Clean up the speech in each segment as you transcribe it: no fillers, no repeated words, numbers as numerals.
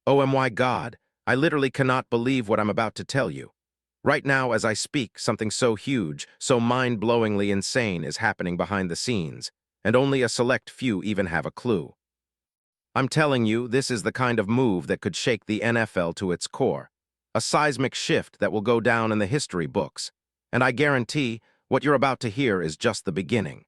Oh my God, I literally cannot believe what I'm about to tell you. Right now, as I speak, something so huge, so mind-blowingly insane is happening behind the scenes, and only a select few even have a clue. I'm telling you, this is the kind of move that could shake the NFL to its core, a seismic shift that will go down in the history books, and I guarantee what you're about to hear is just the beginning.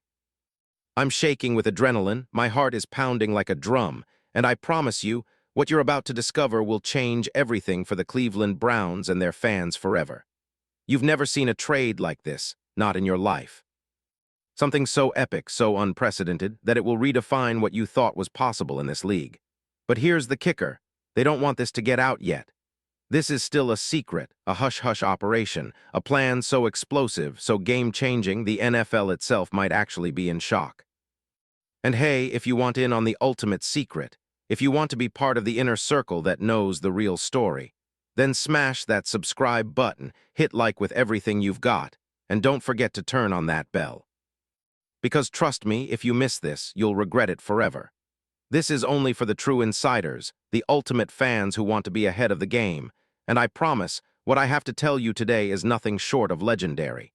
I'm shaking with adrenaline, my heart is pounding like a drum, and I promise you, what you're about to discover will change everything for the Cleveland Browns and their fans forever. You've never seen a trade like this, not in your life. Something so epic, so unprecedented, that it will redefine what you thought was possible in this league. But here's the kicker. They don't want this to get out yet. This is still a secret, a hush-hush operation, a plan so explosive, so game-changing, the NFL itself might actually be in shock. And hey, if you want in on the ultimate secret, if you want to be part of the inner circle that knows the real story, then smash that subscribe button, hit like with everything you've got, and don't forget to turn on that bell. Because trust me, if you miss this, you'll regret it forever. This is only for the true insiders, the ultimate fans who want to be ahead of the game, and I promise, what I have to tell you today is nothing short of legendary.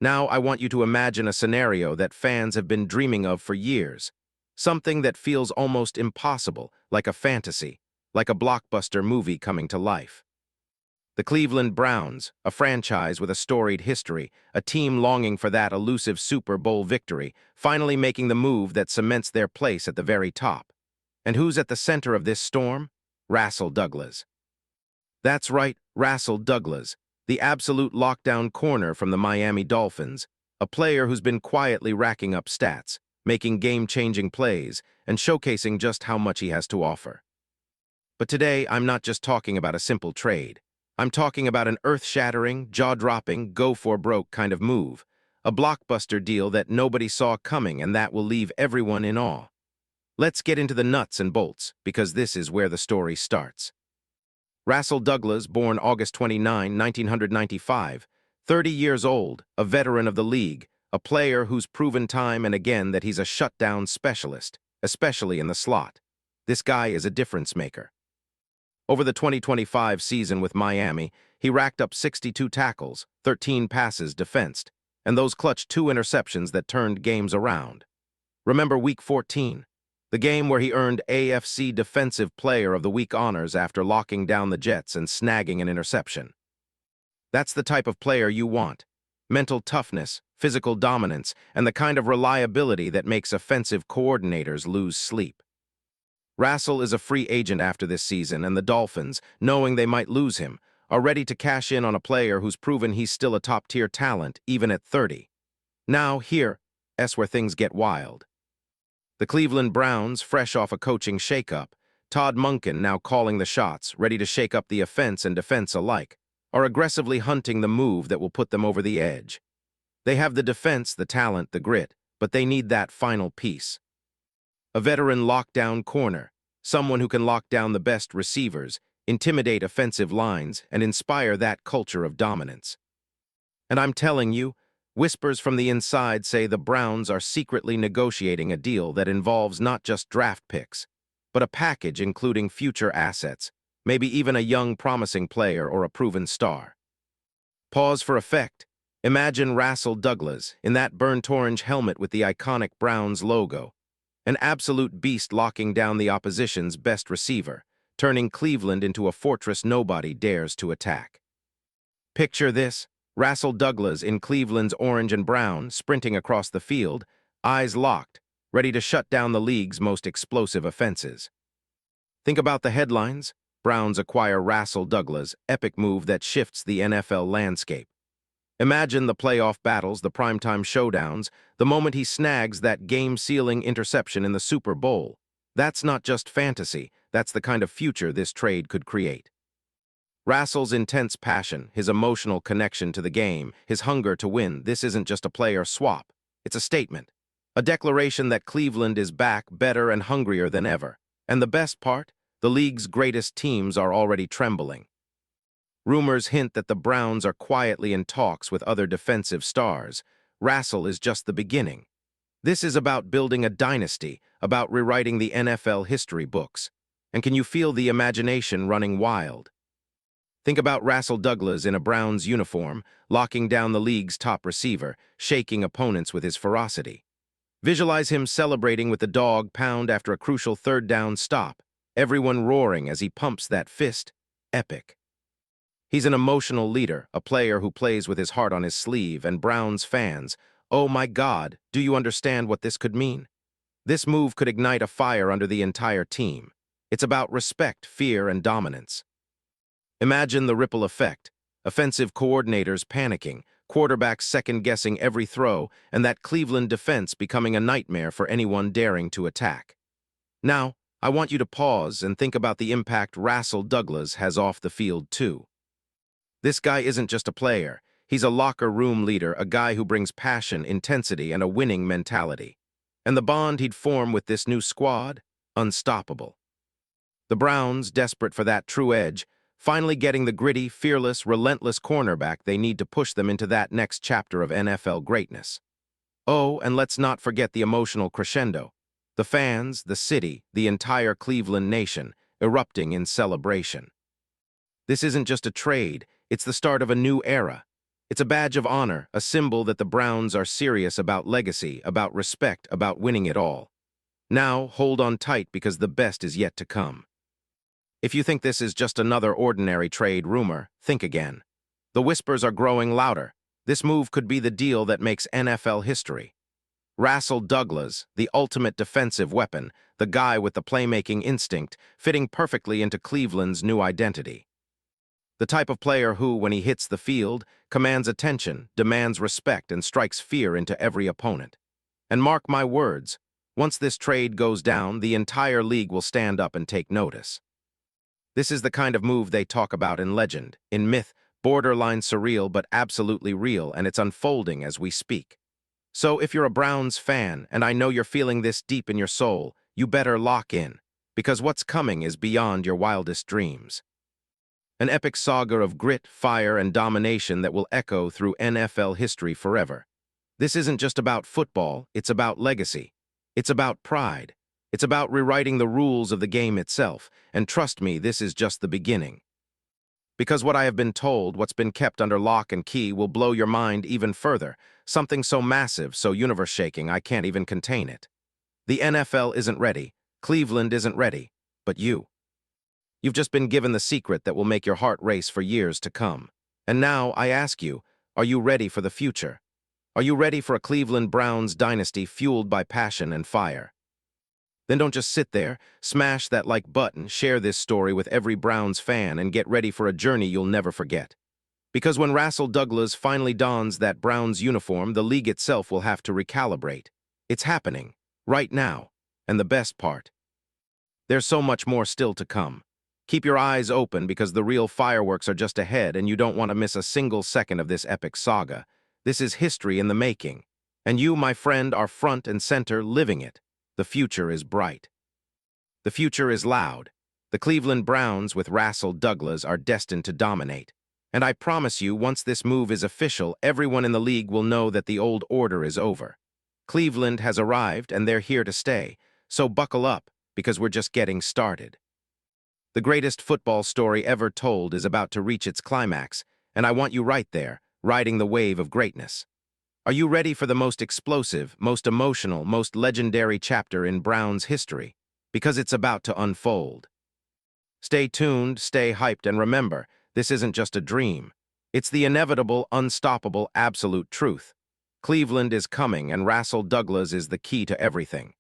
Now I want you to imagine a scenario that fans have been dreaming of for years, something that feels almost impossible, like a fantasy, like a blockbuster movie coming to life. The Cleveland Browns, a franchise with a storied history, a team longing for that elusive Super Bowl victory, finally making the move that cements their place at the very top. And who's at the center of this storm? Rasul Douglas. That's right, Rasul Douglas, the absolute lockdown corner from the Miami Dolphins, a player who's been quietly racking up stats, making game-changing plays, and showcasing just how much he has to offer. But today, I'm not just talking about a simple trade. I'm talking about an earth-shattering, jaw-dropping, go-for-broke kind of move, a blockbuster deal that nobody saw coming and that will leave everyone in awe. Let's get into the nuts and bolts, because this is where the story starts. Rasul Douglas, born August 29, 1995, 30 years old, a veteran of the league, a player who's proven time and again that he's a shutdown specialist, especially in the slot. This guy is a difference maker. Over the 2025 season with Miami, he racked up 62 tackles, 13 passes defensed, and those clutch 2 interceptions that turned games around. Remember Week 14, the game where he earned AFC Defensive Player of the Week honors after locking down the Jets and snagging an interception. That's the type of player you want. Mental toughness, physical dominance, and the kind of reliability that makes offensive coordinators lose sleep. Rasul is a free agent after this season, and the Dolphins, knowing they might lose him, are ready to cash in on a player who's proven he's still a top-tier talent, even at 30. Now, here's where things get wild. The Cleveland Browns, fresh off a coaching shakeup, Todd Monken now calling the shots, ready to shake up the offense and defense alike, are aggressively hunting the move that will put them over the edge. They have the defense, the talent, the grit, but they need that final piece. A veteran lockdown corner, someone who can lock down the best receivers, intimidate offensive lines, and inspire that culture of dominance. And I'm telling you, whispers from the inside say the Browns are secretly negotiating a deal that involves not just draft picks, but a package including future assets, maybe even a young promising player or a proven star. Pause for effect. Imagine Rasul Douglas in that burnt orange helmet with the iconic Browns logo, an absolute beast locking down the opposition's best receiver, turning Cleveland into a fortress nobody dares to attack. Picture this, Rasul Douglas in Cleveland's orange and brown, sprinting across the field, eyes locked, ready to shut down the league's most explosive offenses. Think about the headlines. Browns acquire Rasul Douglas, epic move that shifts the NFL landscape. Imagine the playoff battles, the primetime showdowns, the moment he snags that game-sealing interception in the Super Bowl. That's not just fantasy, that's the kind of future this trade could create. Rasul's intense passion, his emotional connection to the game, his hunger to win, this isn't just a player swap. It's a statement. A declaration that Cleveland is back, better and hungrier than ever. And the best part? The league's greatest teams are already trembling. Rumors hint that the Browns are quietly in talks with other defensive stars. Rasul is just the beginning. This is about building a dynasty, about rewriting the NFL history books. And can you feel the imagination running wild? Think about Rasul Douglas in a Browns uniform, locking down the league's top receiver, shaking opponents with his ferocity. Visualize him celebrating with the dog pound after a crucial third down stop, everyone roaring as he pumps that fist. Epic. He's an emotional leader, a player who plays with his heart on his sleeve, and Browns fans, oh my God, do you understand what this could mean? This move could ignite a fire under the entire team. It's about respect, fear, and dominance. Imagine the ripple effect. Offensive coordinators panicking, quarterbacks second-guessing every throw, and that Cleveland defense becoming a nightmare for anyone daring to attack. Now, I want you to pause and think about the impact Rasul Douglas has off the field, too. This guy isn't just a player. He's a locker room leader, a guy who brings passion, intensity, and a winning mentality. And the bond he'd form with this new squad? Unstoppable. The Browns, desperate for that true edge, finally getting the gritty, fearless, relentless cornerback they need to push them into that next chapter of NFL greatness. Oh, and let's not forget the emotional crescendo. The fans, the city, the entire Cleveland nation, erupting in celebration. This isn't just a trade, it's the start of a new era. It's a badge of honor, a symbol that the Browns are serious about legacy, about respect, about winning it all. Now, hold on tight because the best is yet to come. If you think this is just another ordinary trade rumor, think again. The whispers are growing louder. This move could be the deal that makes NFL history. Rasul Douglas, the ultimate defensive weapon, the guy with the playmaking instinct, fitting perfectly into Cleveland's new identity. The type of player who, when he hits the field, commands attention, demands respect, and strikes fear into every opponent. And mark my words, once this trade goes down, the entire league will stand up and take notice. This is the kind of move they talk about in legend, in myth, borderline surreal but absolutely real, and it's unfolding as we speak. So if you're a Browns fan, and I know you're feeling this deep in your soul, you better lock in, because what's coming is beyond your wildest dreams. An epic saga of grit, fire, and domination that will echo through NFL history forever. This isn't just about football, it's about legacy. It's about pride. It's about rewriting the rules of the game itself, and trust me, this is just the beginning. Because what I have been told, what's been kept under lock and key, will blow your mind even further, something so massive, so universe-shaking, I can't even contain it. The NFL isn't ready, Cleveland isn't ready, but you. You've just been given the secret that will make your heart race for years to come. And now, I ask you, are you ready for the future? Are you ready for a Cleveland Browns dynasty fueled by passion and fire? Then don't just sit there, smash that like button, share this story with every Browns fan, and get ready for a journey you'll never forget. Because when Rasul Douglas finally dons that Browns uniform, the league itself will have to recalibrate. It's happening, right now. And the best part, there's so much more still to come. Keep your eyes open because the real fireworks are just ahead and you don't want to miss a single second of this epic saga. This is history in the making. And you, my friend, are front and center living it. The future is bright. The future is loud. The Cleveland Browns with Rasul Douglas are destined to dominate. And I promise you, once this move is official, everyone in the league will know that the old order is over. Cleveland has arrived and they're here to stay. So buckle up, because we're just getting started. The greatest football story ever told is about to reach its climax, and I want you right there, riding the wave of greatness. Are you ready for the most explosive, most emotional, most legendary chapter in Browns history? Because it's about to unfold. Stay tuned, stay hyped, and remember, this isn't just a dream. It's the inevitable, unstoppable, absolute truth. Cleveland is coming, and Rasul Douglas is the key to everything.